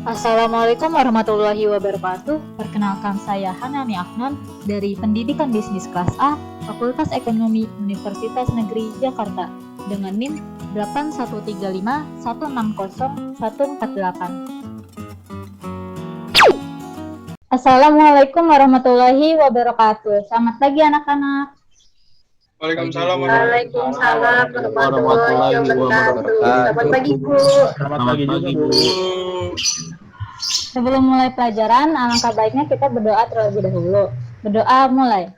Assalamualaikum warahmatullahi wabarakatuh. Perkenalkan saya Hanani Afnan dari Pendidikan Bisnis Kelas A, Fakultas Ekonomi Universitas Negeri Jakarta dengan NIM 8135160 148. Assalamualaikum warahmatullahi wabarakatuh. Selamat pagi anak-anak. Waalaikumsalam Waalaikumsalam warahmatullahi wabarakatuh. Selamat pagi, Bu. Selamat pagi juga, Bu. Sebelum mulai pelajaran, alangkah baiknya kita berdoa terlebih dahulu. Berdoa mulai.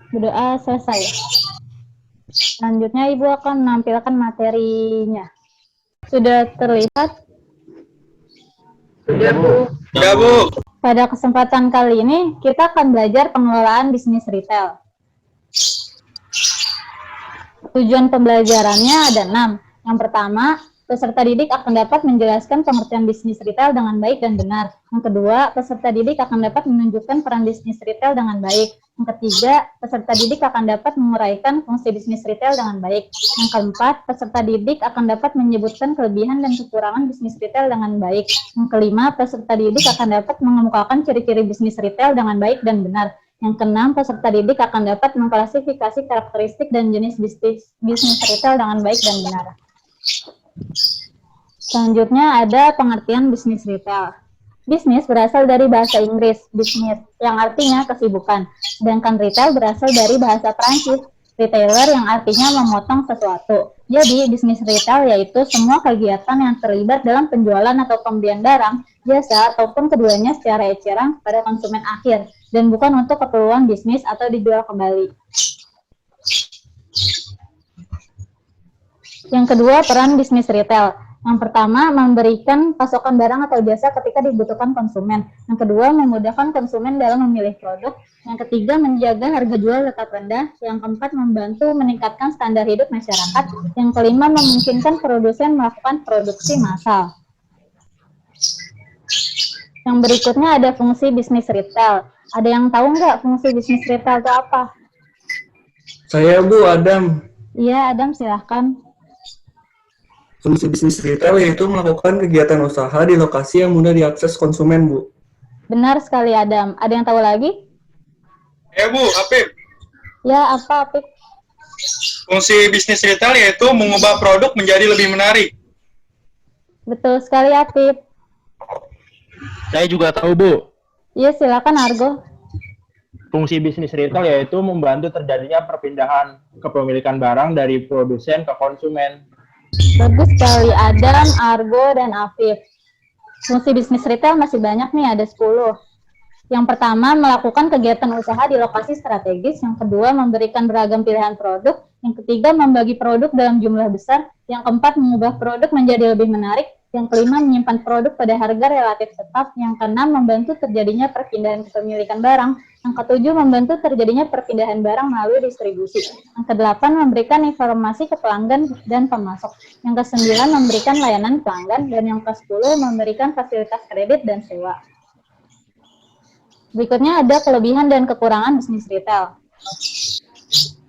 Berdoa selesai. Selanjutnya Ibu akan menampilkan materinya. Sudah terlihat? Sudah, Bu. Ya, Bu. Pada kesempatan kali ini, kita akan belajar pengelolaan bisnis retail. Tujuan pembelajarannya ada 6. Yang pertama, peserta didik akan dapat menjelaskan pengertian bisnis retail dengan baik dan benar. Yang kedua, peserta didik akan dapat menunjukkan peran bisnis retail dengan baik. Yang ketiga, peserta didik akan dapat menguraikan fungsi bisnis retail dengan baik. Yang keempat, peserta didik akan dapat menyebutkan kelebihan dan kekurangan bisnis retail dengan baik. Yang kelima, peserta didik akan dapat mengemukakan ciri-ciri bisnis retail dengan baik dan benar. Yang keenam, peserta didik akan dapat mengklasifikasi karakteristik dan jenis bisnis retail dengan baik dan benar. Selanjutnya ada pengertian bisnis retail. Bisnis berasal dari bahasa Inggris, business, yang artinya kesibukan. Sedangkan retail berasal dari bahasa Prancis, retailer, yang artinya memotong sesuatu. Jadi, bisnis retail yaitu semua kegiatan yang terlibat dalam penjualan atau pembelian barang, jasa, ataupun keduanya secara eceran pada konsumen akhir, dan bukan untuk keperluan bisnis atau dijual kembali. Yang kedua, peran bisnis retail. Yang pertama, memberikan pasokan barang atau jasa ketika dibutuhkan konsumen. Yang kedua, memudahkan konsumen dalam memilih produk. Yang ketiga, menjaga harga jual tetap rendah. Yang keempat, membantu meningkatkan standar hidup masyarakat. Yang kelima, memungkinkan produsen melakukan produksi massal. Yang berikutnya ada fungsi bisnis retail. Ada yang tahu nggak fungsi bisnis retail itu apa? Saya, Bu, Adam. Iya, Adam, silahkan. Fungsi bisnis retail yaitu melakukan kegiatan usaha di lokasi yang mudah diakses konsumen, Bu. Benar sekali, Adam. Ada yang tahu lagi? Ya, Bu, Apip. Ya, apa, Apip? Fungsi bisnis retail yaitu mengubah produk menjadi lebih menarik. Betul sekali, Apip. Saya juga tahu, Bu. Iya, silakan, Argo. Fungsi bisnis retail yaitu membantu terjadinya perpindahan kepemilikan barang dari produsen ke konsumen. Bagus sekali, Adam, Argo, dan Afif. Fungsi bisnis retail masih banyak nih, ada 10. Yang pertama, melakukan kegiatan usaha di lokasi strategis. Yang kedua, memberikan beragam pilihan produk. Yang ketiga, membagi produk dalam jumlah besar. Yang keempat, mengubah produk menjadi lebih menarik. Yang kelima, menyimpan produk pada harga relatif tetap. Yang keenam, membantu terjadinya perpindahan kepemilikan barang. Yang ketujuh, membantu terjadinya perpindahan barang melalui distribusi. Yang kedelapan, memberikan informasi ke pelanggan dan pemasok. Yang kesembilan, memberikan layanan pelanggan. Dan yang ke-10, memberikan fasilitas kredit dan sewa. Berikutnya ada kelebihan dan kekurangan bisnis retail.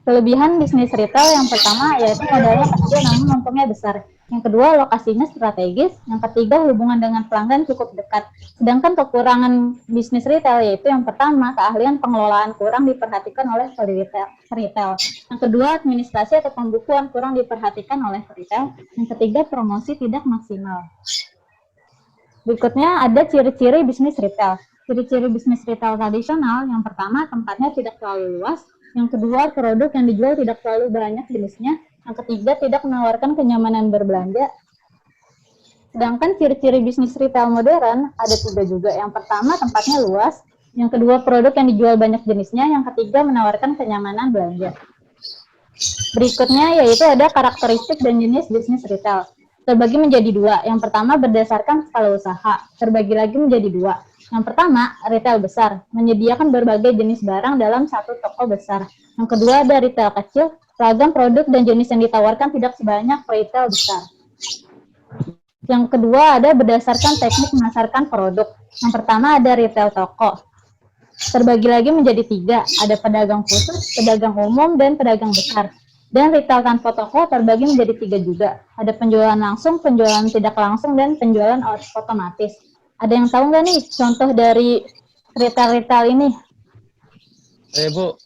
Kelebihan bisnis retail yang pertama yaitu modalnya kecil namun untungnya besar. Yang kedua, lokasinya strategis. Yang ketiga, hubungan dengan pelanggan cukup dekat. Sedangkan kekurangan bisnis retail yaitu yang pertama, keahlian pengelolaan kurang diperhatikan oleh retail. Yang kedua, administrasi atau pembukuan kurang diperhatikan oleh retail. Yang ketiga, promosi tidak maksimal. Berikutnya ada ciri-ciri bisnis retail. Ciri-ciri bisnis retail tradisional, yang pertama, tempatnya tidak terlalu luas. Yang kedua, produk yang dijual tidak terlalu banyak jenisnya. Yang ketiga, tidak menawarkan kenyamanan berbelanja. Sedangkan ciri-ciri bisnis retail modern ada 3 juga. Yang pertama, tempatnya luas. Yang kedua, produk yang dijual banyak jenisnya. Yang ketiga, menawarkan kenyamanan belanja. Berikutnya yaitu ada karakteristik dan jenis bisnis retail. Terbagi menjadi 2. Yang pertama, berdasarkan skala usaha. Terbagi lagi menjadi 2. Yang pertama, retail besar, menyediakan berbagai jenis barang dalam satu toko besar. Yang kedua, ada retail kecil, ragam produk dan jenis yang ditawarkan tidak sebanyak retail besar. Yang kedua, ada berdasarkan teknik memasarkan produk. Yang pertama, ada retail toko. Terbagi lagi menjadi 3, ada pedagang khusus, pedagang umum, dan pedagang besar. Dan retail tanpa toko terbagi menjadi 3 juga. Ada penjualan langsung, penjualan tidak langsung, dan penjualan otomatis. Ada yang tahu nggak nih contoh dari retail-retail ini? Bu.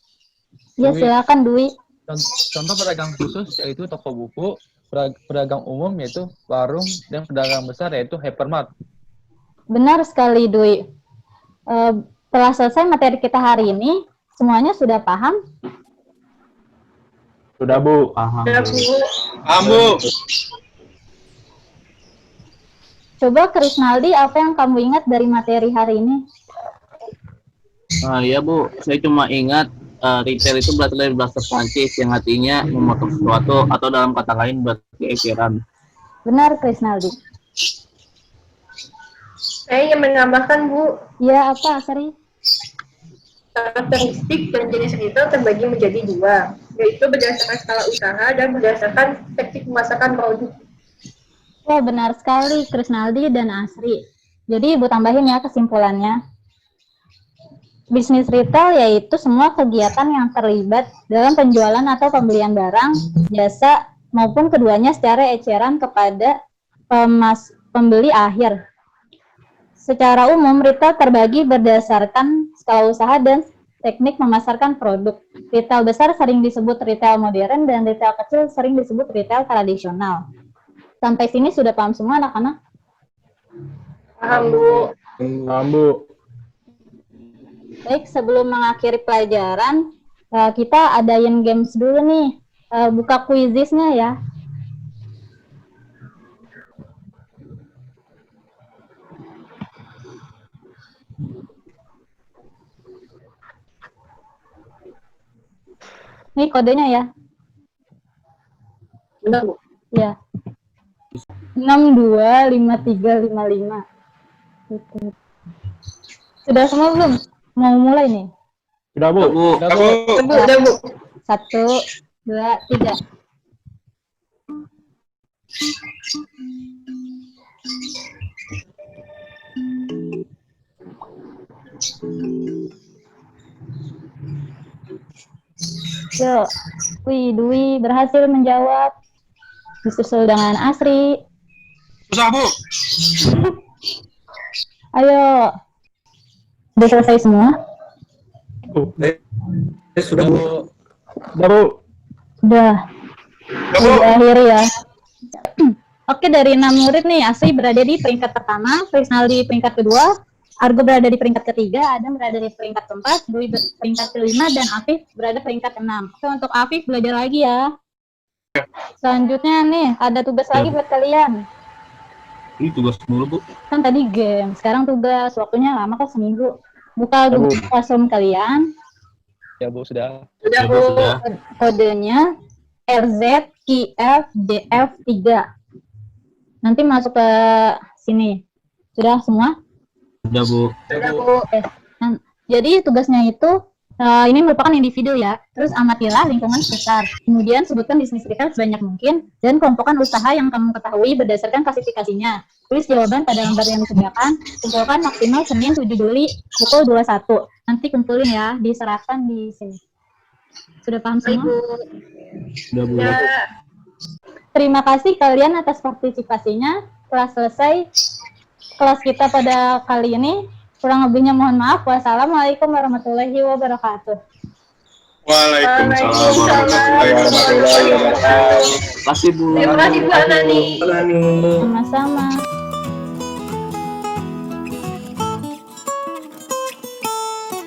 Ya, Dwi. silakan Dwi. Contoh pedagang khusus yaitu toko buku, pedagang umum yaitu warung, dan pedagang besar yaitu hypermart. Benar sekali Dwi. Setelah selesai materi kita hari ini, semuanya sudah paham? Sudah, Bu. Paham. Udah, Bu. Ambu. Coba Krisnaldi, apa yang kamu ingat dari materi hari ini? Ya Bu, saya cuma ingat retail itu berasal dari bahasa Prancis yang artinya memotong sesuatu atau dalam kata lain berarti eceran. Benar Krisnaldi. Saya ingin menambahkan, Bu, Ya, apa Asri? karakteristik dan jenis retail terbagi menjadi 2, yaitu berdasarkan skala usaha dan berdasarkan teknik pemasakan produk. Wah, benar sekali Krisnaldi dan Asri. Jadi Ibu tambahin ya kesimpulannya. Bisnis retail yaitu semua kegiatan yang terlibat dalam penjualan atau pembelian barang, jasa, maupun keduanya secara eceran kepada pembeli akhir. Secara umum, retail terbagi berdasarkan skala usaha dan teknik memasarkan produk. Retail besar sering disebut retail modern dan retail kecil sering disebut retail tradisional. Sampai sini sudah paham semua anak-anak? Paham, Bu. Paham, Bu. Baik, sebelum mengakhiri pelajaran, kita adain games dulu nih. Buka kuisisnya ya. Ini kodenya ya. Benar, Bu. Ya. 625355. Sudah semua belum? Mau mulai nih. Sudah, Bu. Bu, Udah, Bu. 1, 2, 3. Yuk, Dwi berhasil menjawab. Disusul dengan Asri. Susah, Bu. Ayo. Sudah selesai semua? Sudah Bu. Sudah, Bu. Sudah. Ya, Bu. Sudah akhiri ya. Oke, dari 6 murid nih, Asri berada di peringkat pertama, Krisnaldi di peringkat kedua, Argo berada di peringkat ketiga, Adam berada di peringkat keempat, Dwi peringkat kelima, dan Afif berada peringkat keenam. Oke, untuk Afif belajar lagi ya. Selanjutnya nih, ada tugas lagi buat kalian. ini tugas mulu Bu. Kan tadi game, sekarang tugas, waktunya lama kok seminggu. Buka Google Classroom kalian, Ya Bu, sudah. Udah, Ya, Bu. Bu, sudah. kodenya RZIFDF3. Nanti masuk ke sini. Sudah semua? Sudah Bu. Udah, Bu. Jadi tugasnya itu ini merupakan individu ya. Terus amatilah lingkungan sekitar. Kemudian sebutkan bisnis retail sebanyak mungkin dan kelompokkan usaha yang kamu ketahui berdasarkan klasifikasinya. Tulis jawaban pada lembar yang disediakan. Kumpulkan maksimal Senin 7 Juli pukul 21. Nanti kumpulin ya, diserahkan di sini. Sudah paham Baik, semua? Bu. Sudah Bu. Ya. Terima kasih kalian atas partisipasinya. Telah selesai kelas kita pada kali ini. Kurang lebihnya mohon maaf. Wassalamualaikum warahmatullahi wabarakatuh. Waalaikumsalam warahmatullahi wabarakatuh. Terima kasih Bu. Terima kasih, Bu Anani. Anani. Sama-sama.